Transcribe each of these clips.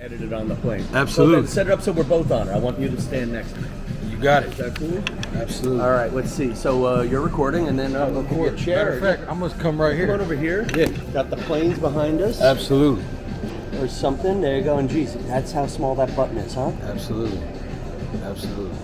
edit it on the plane. Absolutely. So then set it up so we're both on it. I want you to stand next to me. You got it. Is that cool? Absolutely. All right, let's see. So you're recording, and then I'll record. Matter Chair. of fact, I'm gonna come right Come here. on over here. Yeah. Got the planes behind us. Absolutely. Or something. There you go. And geez, that's how small that button is, huh? Absolutely. Absolutely.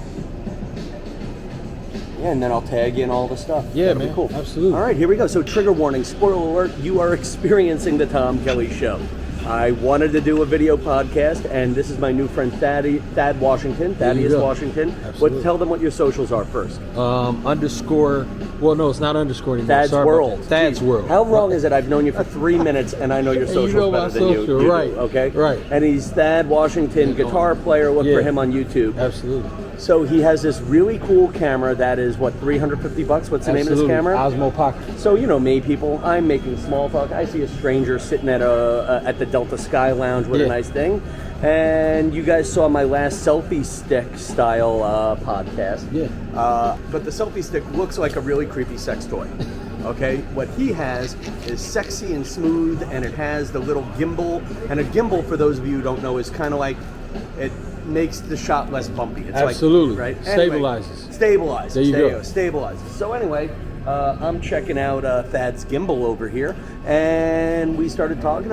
Yeah, and then I'll tag in all the stuff. Yeah, That'll be man. cool. Absolutely. All right, here we go. So trigger warning, spoiler alert, you are experiencing the Tom Kelly Show. I wanted to do a video podcast, and this is my new friend Thaddaeus Washington. Thaddaeus Washington. Absolutely. Tell them what your socials are first. Underscore. Well, no, it's not underscore anymore. Thad's Sorry World. about that. Thad's World. How wrong is it? I've known you for 3 minutes, and I know your socials know better my than social, you right? do, okay? Right. And he's Thad Washington, guitar player. Look for him on YouTube. Absolutely. So he has this really cool camera that is, what, $350? What's the name of this camera? Osmo Pocket. So, you know me, people, I'm making small talk. I see a stranger sitting at the Delta Skylounge with a nice thing. And you guys saw my last selfie stick style podcast. Yeah. But the selfie stick looks like a really creepy sex toy. Okay, what he has is sexy and smooth, and it has the little gimbal. And a gimbal, for those of you who don't know, is kind of like, it makes the shot less bumpy. It's Absolutely. Like, right? Anyway, Stabilizes. There you go. Stabilizes. So anyway, I'm checking out Thad's gimbal over here, and we started talking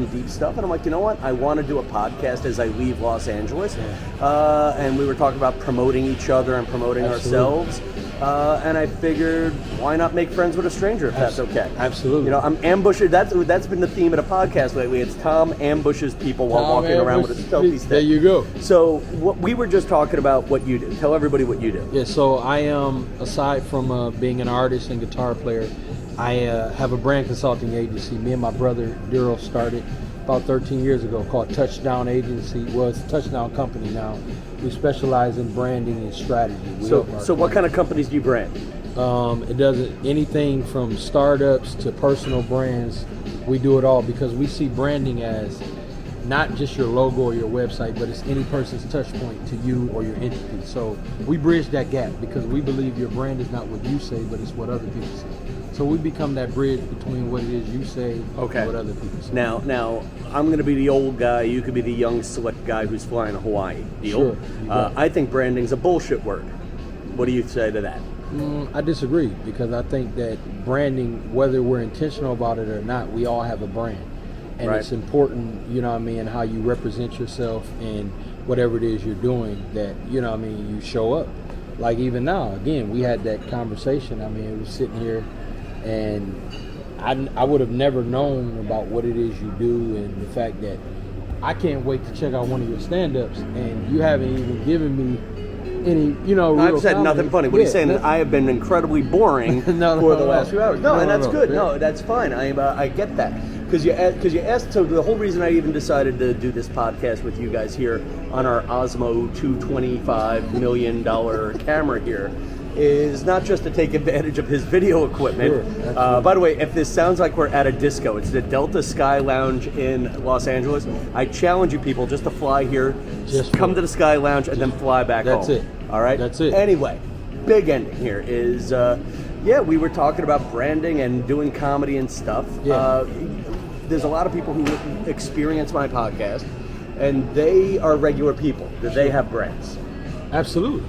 deep stuff, and I'm like, you know what? I want to do a podcast as I leave Los Angeles. And we were talking about promoting each other and promoting ourselves. And I figured, why not make friends with a stranger if that's okay? Absolutely. You know, I'm ambushing. That's been the theme of the podcast lately. It's Tom ambushes people while walking around with a selfie stick. There you go. So what we were just talking about what you do. Tell everybody what you do. Yeah. So I am, aside from being an artist and guitar player, I have a brand consulting agency. Me and my brother Daryl started about 13 years ago, called Touchdown Agency. Well, it's a Touchdown company now. We specialize in branding and strategy. So what kind of companies do you brand? It does anything from startups to personal brands. We do it all because we see branding as not just your logo or your website, but it's any person's touch point to you or your entity. So we bridge that gap because we believe your brand is not what you say, but it's what other people say. So we become that bridge between what it is you say and what other people say. Now, I'm going to be the old guy. You could be the young, slick guy who's flying to Hawaii. Deal? Sure. I think branding's a bullshit word. What do you say to that? I disagree because I think that branding, whether we're intentional about it or not, we all have a brand. And it's important, you know what I mean, how you represent yourself and whatever it is you're doing that, you know what I mean, you show up. Like even now, again, we had that conversation. I mean, it was sitting here and I would have never known about what it is you do and the fact that I can't wait to check out one of your stand-ups and you haven't even given me any, you know, real I've said comedy. nothing funny. What are you saying? That I have been incredibly boring for the last few hours. No, and that's good. No, that's fine. I get that. Because you asked, so the whole reason I even decided to do this podcast with you guys here on our Osmo $225 million camera here is not just to take advantage of his video equipment. Sure, by the way, if this sounds like we're at a disco, it's the Delta Skylounge in Los Angeles. I challenge you people just to fly here, just come to the Skylounge and then fly back home. That's it. All right? That's it. Anyway, big ending here is, we were talking about branding and doing comedy and stuff. Yeah. There's a lot of people who experience my podcast, and they are regular people. Do they have brands? Absolutely.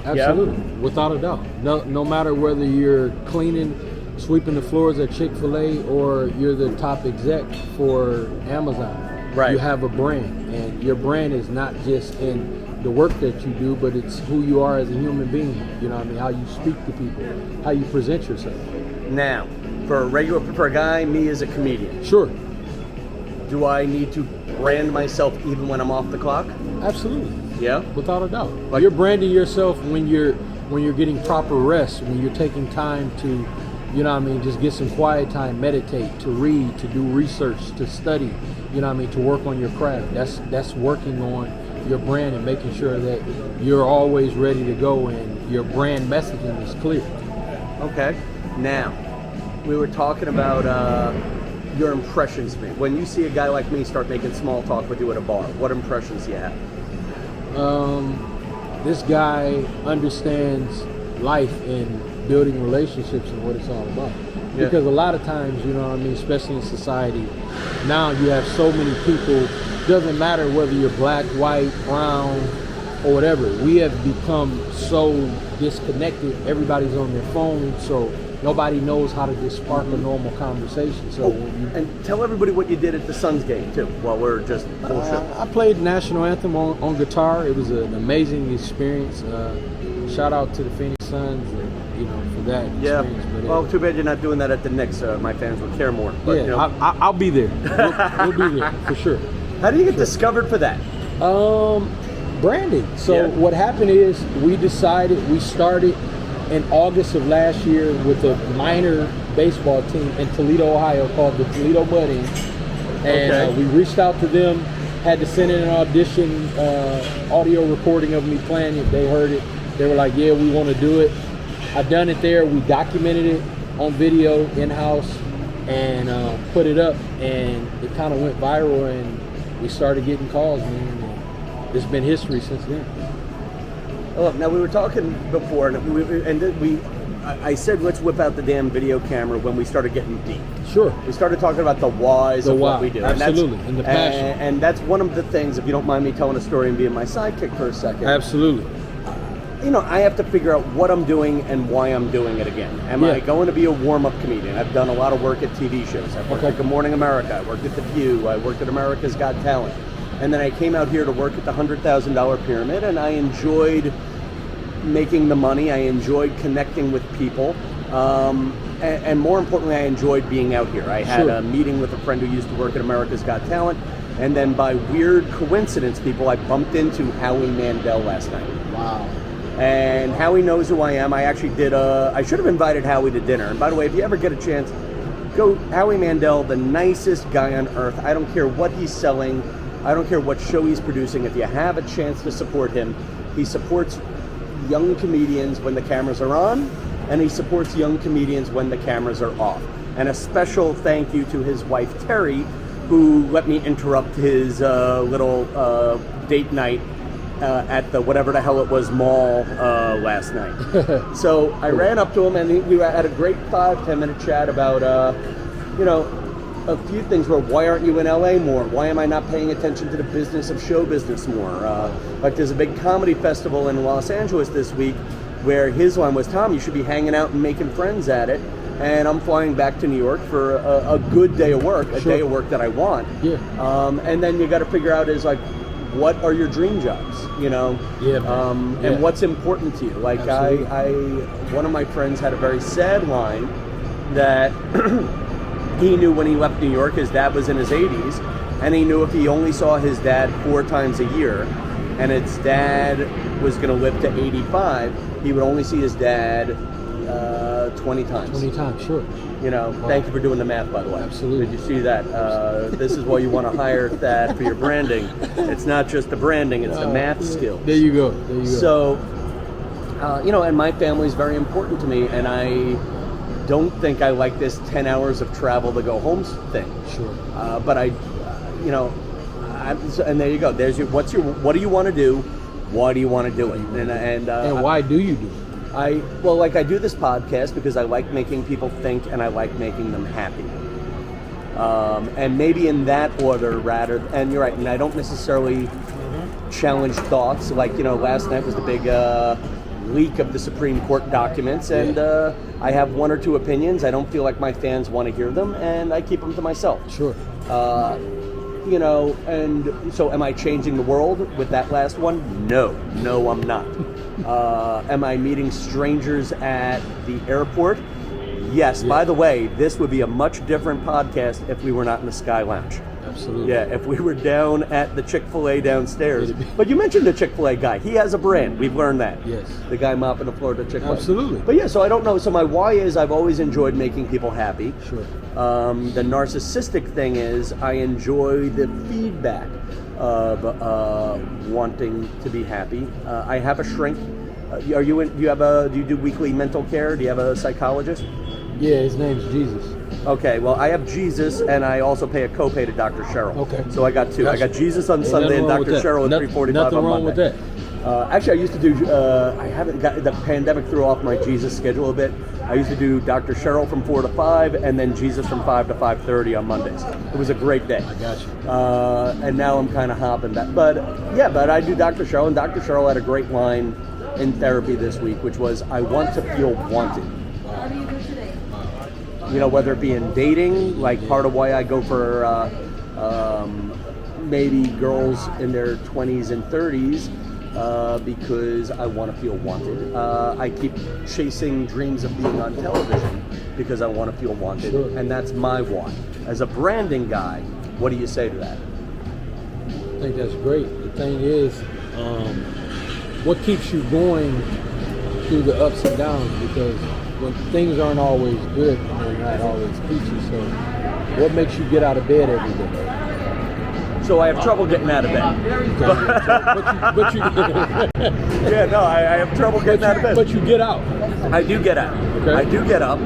Yeah? Without a doubt. No matter whether you're cleaning, sweeping the floors at Chick-fil-A or you're the top exec for Amazon. Right. You have a brand, and your brand is not just in the work that you do, but it's who you are as a human being. You know what I mean? How you speak to people, how you present yourself. Now, for a guy, me as a comedian. Sure. Do I need to brand myself even when I'm off the clock? Absolutely. Yeah? Without a doubt. You're branding yourself when you're getting proper rest, when you're taking time to, you know what I mean, just get some quiet time, meditate, to read, to do research, to study, you know what I mean, to work on your craft. That's working on your brand and making sure that you're always ready to go and your brand messaging is clear. Okay. Now, we were talking about your impressions of me. When you see a guy like me start making small talk with you at a bar, what impressions do you have? This guy understands life and building relationships and what it's all about. Because a lot of times, you know what I mean, especially in society, now you have so many people doesn't matter whether you're black, white, brown, or whatever. We have become so disconnected. Everybody's on their phone, so nobody knows how to just spark a normal conversation. So and tell everybody what you did at the Suns game too, while we're just bullshit. I played the national anthem on guitar. It was an amazing experience. Shout out to the Phoenix Suns, for that experience. But, well, too bad you're not doing that at the Knicks. My fans would care more. But, I'll be there. We'll be there for sure. How do you get discovered for that? Branding. So what happened is we started in August of last year with a minor baseball team in Toledo, Ohio called the Toledo Mud-Ins. And we reached out to them, had to send in an audition, audio recording of me playing it. They heard it. They were like, yeah, we want to do it. I done it there. We documented it on video in-house and put it up. And it kind of went viral and we started getting calls, man. And it's been history since then. Look, now we were talking before, and I said let's whip out the damn video camera when we started getting deep. Sure. We started talking about the whys of what we do. Absolutely, and the passion. And that's one of the things, if you don't mind me telling a story and being my sidekick for a second. Absolutely. I have to figure out what I'm doing and why I'm doing it again. Am I going to be a warm-up comedian? I've done a lot of work at TV shows. I've worked at Good Morning America. I worked at The View. I worked at America's Got Talent. And then I came out here to work at the $100,000 Pyramid, and I enjoyed making the money. I enjoyed connecting with people. And more importantly, I enjoyed being out here. I had a meeting with a friend who used to work at America's Got Talent. And then by weird coincidence, I bumped into Howie Mandel last night. Wow. And Howie knows who I am. I actually I should have invited Howie to dinner. And by the way, if you ever get a chance, go Howie Mandel, the nicest guy on earth. I don't care what he's selling. I don't care what show he's producing. If you have a chance to support him, he supports young comedians when the cameras are on, and he supports young comedians when the cameras are off. And a special thank you to his wife, Terry, who let me interrupt his little date night at the whatever the hell it was mall last night. So I ran up to him, and we had a great 5-10 minute chat about, a few things were, why aren't you in LA more? Why am I not paying attention to the business of show business more? Like there's a big comedy festival in Los Angeles this week where his line was, Tom, you should be hanging out and making friends at it. And I'm flying back to New York for a good day of work, a day of work that I want. Yeah. And then you got to figure out is like, what are your dream jobs? And what's important to you? Like one of my friends had a very sad line that he knew when he left New York, his dad was in his 80s, and he knew if he only saw his dad 4 times a year, and his dad was going to live to 85, he would only see his dad 20 times. 20 times, sure. Wow. Thank you for doing the math, by the way. Absolutely. Did you see that? This is why you want to hire Thad for your branding. It's not just the branding, it's the math skills. There you go. So, and my family is very important to me, and I don't think I like this 10 hours of travel to go home thing. Sure. But and there you go. There's what do you want to do? Why do you want to do it? And why do you do it? I do this podcast because I like making people think and I like making them happy. And maybe in that order and you're right, and I don't necessarily challenge thoughts. Like, last night was the big leak of the Supreme Court documents, and I have 1 or 2 opinions. I don't feel like my fans want to hear them, and I keep them to myself. Sure. And so am I changing the world with that last one? No, I'm not. Am I meeting strangers at the airport? Yes. Yeah. By the way, this would be a much different podcast if we were not in the Sky Lounge. Absolutely. Yeah, if we were down at the Chick-fil-A downstairs. But you mentioned the Chick-fil-A guy. He has a brand. We've learned that. Yes. The guy mopping the floor at the Chick-fil-A. Absolutely. But yeah, so I don't know. So my why is I've always enjoyed making people happy. Sure. The narcissistic thing is I enjoy the feedback of wanting to be happy. I have a shrink. Do you do weekly mental care? Do you have a psychologist? Yeah, his name's Jesus. Okay, well, I have Jesus, and I also pay a copay to Dr. Cheryl. Okay. So I got 2. Gotcha. I got Jesus on Sunday and Dr. Cheryl at 3:45 on Monday. Nothing wrong with that. Actually, I used to do, I haven't got, the pandemic threw off my Jesus schedule a bit. I I used to do Dr. Cheryl from 4 to 5, and then Jesus from 5 to 5:30 on Mondays. It was a great day. I got you. And now I'm kind of hopping back. But yeah, but I do Dr. Cheryl, and Dr. Cheryl had a great line in therapy this week, which was, I want to feel wanted. You know, whether it be in dating, like part of why I go for maybe girls in their 20s and 30s, because I want to feel wanted. I keep chasing dreams of being on television because I want to feel wanted, Sure. and that's my why. As a branding guy, what do you say to that? I think that's great. The thing is, what keeps you going through the ups and downs? Because when things aren't always good, they're not always peachy. So, what makes you get out of bed every day? So I have trouble getting out of bed. But you Yeah, no, I have trouble getting out of bed. But you get out. I do get out. Okay. I do get up.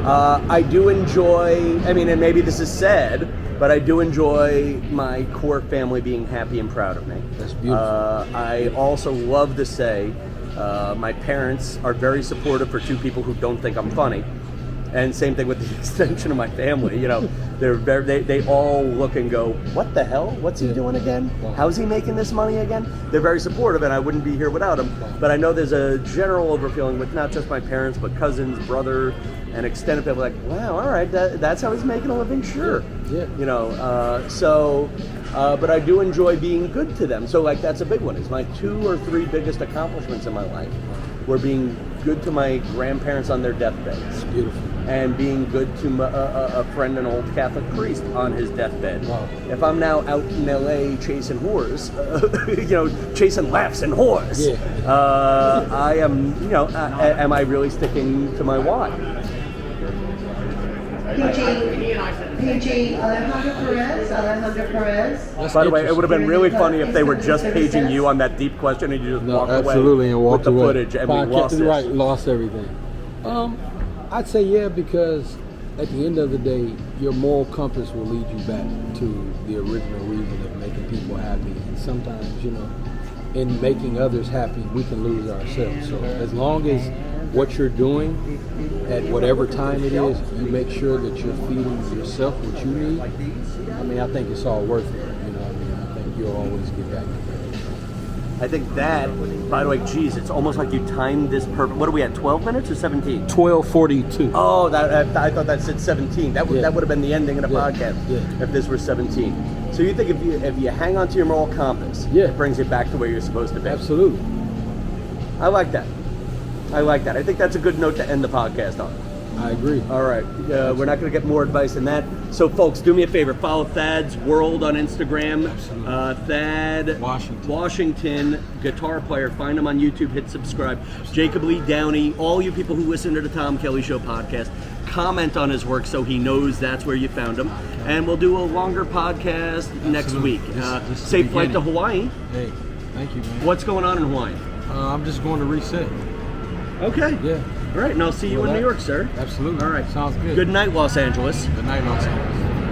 I do enjoy, I mean, and maybe this is sad, but I do enjoy my core family being happy and proud of me. That's beautiful. I also love to say my parents are very supportive for two people who don't think I'm funny. And same thing with the extension of my family. You know, they all look and go, what the hell? What's he doing again? How's he making this money again? They're very supportive, and I wouldn't be here without them. But I know there's a general overfeeling with not just my parents, but cousins, brother, and extended people. Like, wow, all right, that's how he's making a living. Sure. Yeah. You know, but I do enjoy being good to them. So like that's a big one. It's my 2 or 3 biggest accomplishments in my life. Were being good to my grandparents on their deathbeds. Beautiful. And being good to a friend, an old Catholic priest, on his deathbed. Wow. If I'm now out in LA chasing whores, you know, chasing laughs and whores, I am, you know, am I really sticking to my why? PG, Alejandro Perez. By the way, it would have been really funny if they were just paging you on that deep question and you just walked absolutely, away and walked with the away. footage and we lost it. Right, lost everything. I'd say yeah, because at the end of the day, your moral compass will lead you back to the original reason of making people happy. And sometimes, you know, in making others happy, we can lose ourselves. So as long as what you're doing at whatever time it is, you make sure that you're feeding yourself what you need. I mean, I think it's all worth it. You know what I mean? I think you'll always get back to that. I think that, by the way, geez, it's almost like you timed this perfect. What are we at, 12 minutes or 17? 12:42. Oh, I thought that said 17. That would have been the ending of the podcast if this were 17. So you think if you hang on to your moral compass, it brings you back to where you're supposed to be. Absolutely. I like that. I think that's a good note to end the podcast on. I agree. All right. We're not going to get more advice than that. So, folks, do me a favor. Follow Thadd's World on Instagram. Thad Washington, guitar player. Find him on YouTube. Hit subscribe. Jacob Lee Downey. All you people who listen to the Tom Kelly Show podcast, comment on his work so he knows that's where you found him. And we'll do a longer podcast next week. This Safe flight to Hawaii. Hey, thank you, man. What's going on in Hawaii? I'm just going to reset. Okay. Yeah. All right, and I'll see you in New York, sir. Absolutely. All right. Sounds good. Good night, Los Angeles. Good night, Los Angeles.